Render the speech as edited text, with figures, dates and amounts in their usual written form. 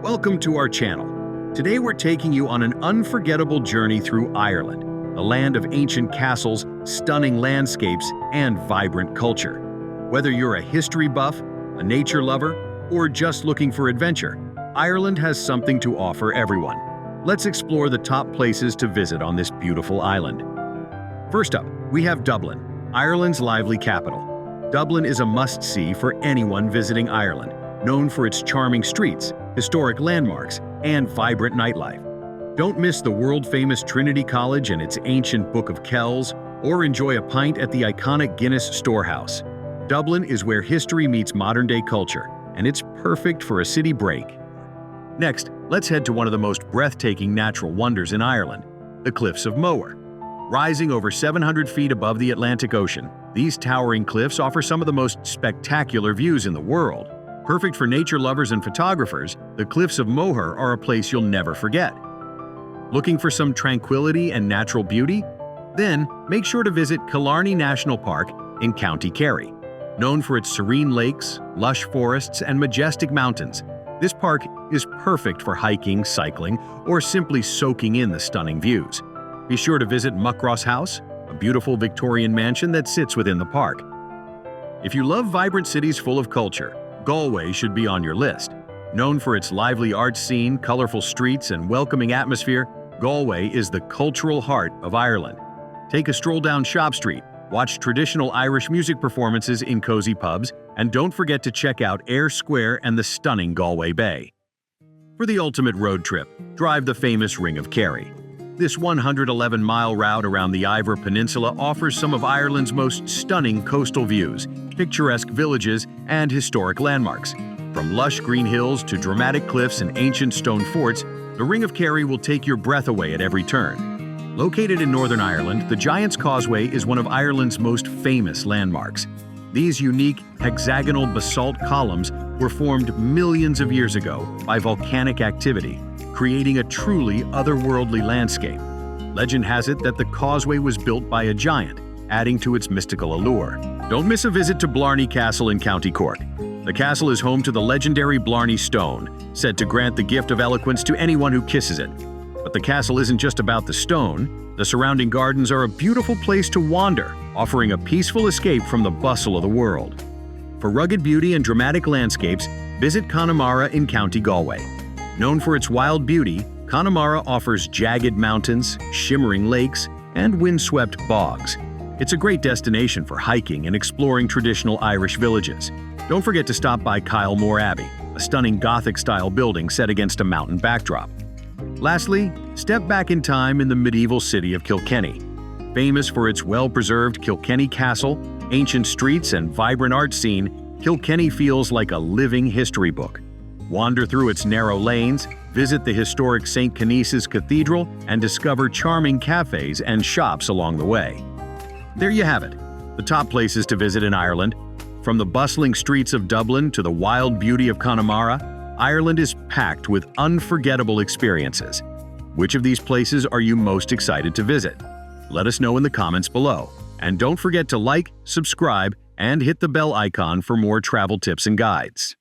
Welcome to our channel. Today we're taking you on an unforgettable journey through Ireland, a land of ancient castles, stunning landscapes, and vibrant culture. Whether you're a history buff, a nature lover, or just looking for adventure, Ireland has something to offer everyone. Let's explore the top places to visit on this beautiful island. First up, we have Dublin, Ireland's lively capital. Dublin is a must-see for anyone visiting Ireland, known for its charming streets, historic landmarks, and vibrant nightlife. Don't miss the world-famous Trinity College and its ancient Book of Kells, or enjoy a pint at the iconic Guinness Storehouse. Dublin is where history meets modern-day culture, and it's perfect for a city break. Next, let's head to one of the most breathtaking natural wonders in Ireland, the Cliffs of Moher. Rising over 700 feet above the Atlantic Ocean, these towering cliffs offer some of the most spectacular views in the world. Perfect for nature lovers and photographers, the Cliffs of Moher are a place you'll never forget. Looking for some tranquility and natural beauty? Then, make sure to visit Killarney National Park in County Kerry. Known for its serene lakes, lush forests, and majestic mountains, this park is perfect for hiking, cycling, or simply soaking in the stunning views. Be sure to visit Muckross House, a beautiful Victorian mansion that sits within the park. If you love vibrant cities full of culture, Galway should be on your list. Known for its lively art scene, colorful streets, and welcoming atmosphere, Galway is the cultural heart of Ireland. Take a stroll down Shop Street, watch traditional Irish music performances in cozy pubs, and don't forget to check out Ayr Square and the stunning Galway Bay. For the ultimate road trip, drive the famous Ring of Kerry. This 111-mile route around the Iver Peninsula offers some of Ireland's most stunning coastal views, picturesque villages, and historic landmarks. From lush green hills to dramatic cliffs and ancient stone forts, the Ring of Kerry will take your breath away at every turn. Located in Northern Ireland, the Giant's Causeway is one of Ireland's most famous landmarks. These unique, hexagonal basalt columns were formed millions of years ago by volcanic activity, creating a truly otherworldly landscape. Legend has it that the causeway was built by a giant, adding to its mystical allure. Don't miss a visit to Blarney Castle in County Cork. The castle is home to the legendary Blarney Stone, said to grant the gift of eloquence to anyone who kisses it. But the castle isn't just about the stone. The surrounding gardens are a beautiful place to wander, offering a peaceful escape from the bustle of the world. For rugged beauty and dramatic landscapes, visit Connemara in County Galway. Known for its wild beauty, Connemara offers jagged mountains, shimmering lakes, and windswept bogs. It's a great destination for hiking and exploring traditional Irish villages. Don't forget to stop by Kylemore Abbey, a stunning Gothic-style building set against a mountain backdrop. Lastly, step back in time in the medieval city of Kilkenny. Famous for its well-preserved Kilkenny Castle, ancient streets, and vibrant art scene, Kilkenny feels like a living history book. Wander through its narrow lanes, visit the historic St. Canice's Cathedral, and discover charming cafes and shops along the way. There you have it, the top places to visit in Ireland. From the bustling streets of Dublin to the wild beauty of Connemara, Ireland is packed with unforgettable experiences. Which of these places are you most excited to visit? Let us know in the comments below. And don't forget to like, subscribe, and hit the bell icon for more travel tips and guides.